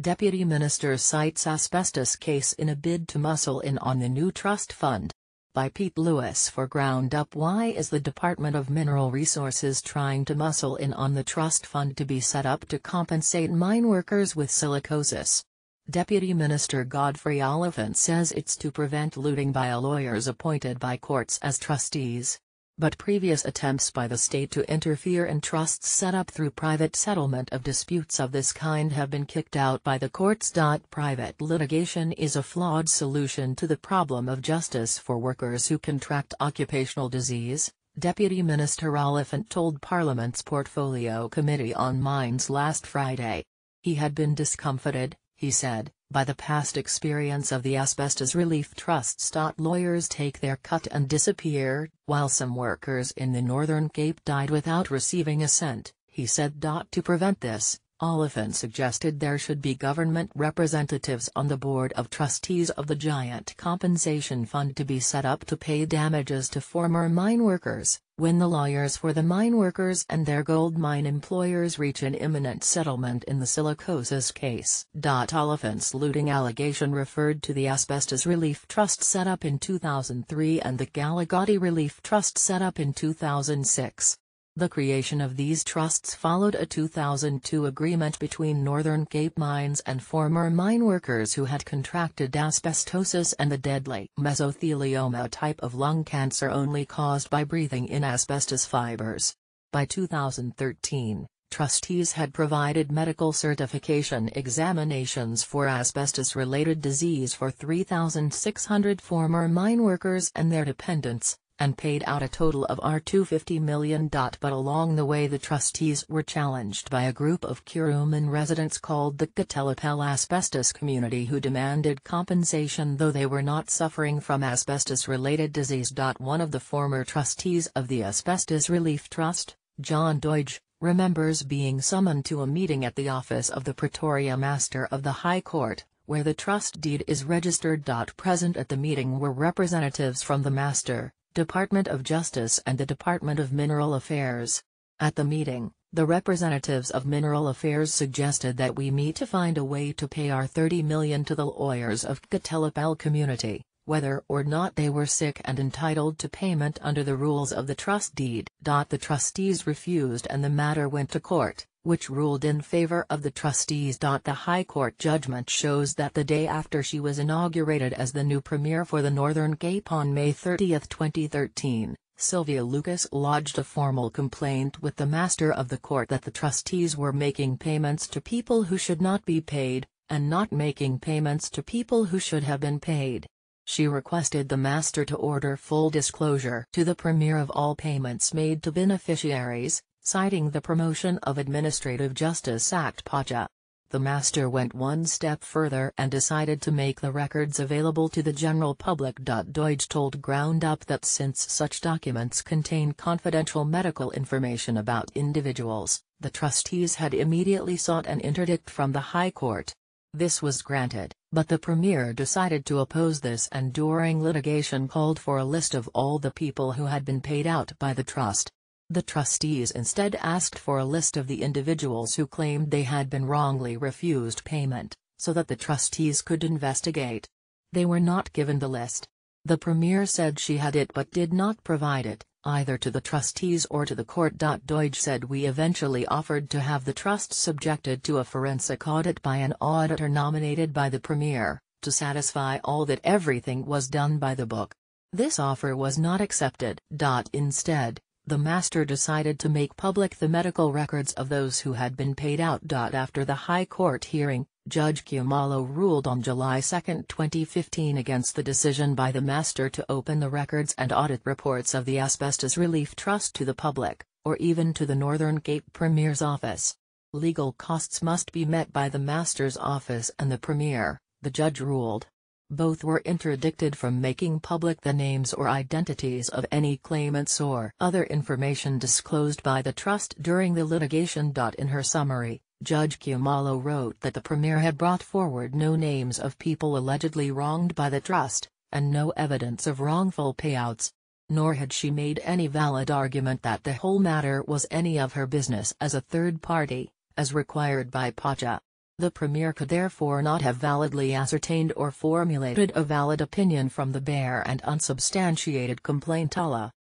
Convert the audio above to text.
Deputy Minister cites asbestos case in a bid to muscle in on the new trust fund. By Pete Lewis for GroundUp. Why is the Department of Mineral Resources trying to muscle in on the trust fund to be set up to compensate mine workers with silicosis? Deputy Minister Godfrey Oliphant says it's to prevent looting by lawyers appointed by courts as trustees. But previous attempts by the state to interfere in trusts set up through private settlement of disputes of this kind have been kicked out by the courts. Private litigation is a flawed solution to the problem of justice for workers who contract occupational disease, Deputy Minister Oliphant told Parliament's Portfolio Committee on Mines last Friday. He had been discomfited, he said, by the past experience of the asbestos relief trusts. Lawyers take their cut and disappear, while some workers in the Northern Cape died without receiving a cent, he said. To prevent this, Oliphant suggested there should be government representatives on the board of trustees of the giant compensation fund to be set up to pay damages to former mine workers, when the lawyers for the mine workers and their gold mine employers reach an imminent settlement in the silicosis case. Oliphant's looting allegation referred to the Asbestos Relief Trust set up in 2003 and the Gallagher Relief Trust set up in 2006. The creation of these trusts followed a 2002 agreement between Northern Cape Mines and former mine workers who had contracted asbestosis and the deadly mesothelioma type of lung cancer only caused by breathing in asbestos fibers. By 2013, trustees had provided medical certification examinations for asbestos-related disease for 3,600 former mine workers and their dependents, and paid out a total of R250 million. But along the way the trustees were challenged by a group of Kuruman residents called the Katelapel Asbestos Community who demanded compensation though they were not suffering from asbestos-related disease. One of the former trustees of the Asbestos Relief Trust, John Deutsch, remembers being summoned to a meeting at the office of the Pretoria Master of the High Court, where the trust deed is registered. Present at the meeting were representatives from the Master, Department of Justice and the Department of Mineral Affairs. At the meeting, the representatives of Mineral Affairs suggested that we meet to find a way to pay our $30 million to the lawyers of Katelapel community, whether or not they were sick and entitled to payment under the rules of the trust deed. The trustees refused and the matter went to court, which ruled in favor of the trustees. The High Court judgment shows that the day after she was inaugurated as the new Premier for the Northern Cape on May 30, 2013, Sylvia Lucas lodged a formal complaint with the Master of the Court that the trustees were making payments to people who should not be paid, and not making payments to people who should have been paid. She requested the Master to order full disclosure to the Premier of all payments made to beneficiaries, citing the Promotion of Administrative Justice Act (PAJA). The Master went one step further and decided to make the records available to the general public. Deutsch told GroundUp that since such documents contain confidential medical information about individuals, the trustees had immediately sought an interdict from the High Court. This was granted, but the Premier decided to oppose this and during litigation called for a list of all the people who had been paid out by the trust. The trustees instead asked for a list of the individuals who claimed they had been wrongly refused payment, so that the trustees could investigate. They were not given the list. The Premier said she had it but did not provide it, either to the trustees or to the court. Deutsch said we eventually offered to have the trust subjected to a forensic audit by an auditor nominated by the Premier, to satisfy all that everything was done by the book. This offer was not accepted. Instead, the Master decided to make public the medical records of those who had been paid out. After the High Court hearing, Judge Khumalo ruled on July 2, 2015 against the decision by the Master to open the records and audit reports of the Asbestos Relief Trust to the public, or even to the Northern Cape Premier's office. Legal costs must be met by the Master's office and the Premier, the judge ruled. Both were interdicted from making public the names or identities of any claimants or other information disclosed by the trust during the litigation. In her summary, Judge Khumalo wrote that the Premier had brought forward no names of people allegedly wronged by the trust, and no evidence of wrongful payouts. Nor had she made any valid argument that the whole matter was any of her business as a third party, as required by PAJA. The Premier could therefore not have validly ascertained or formulated a valid opinion from the bare and unsubstantiated complaint. Allah.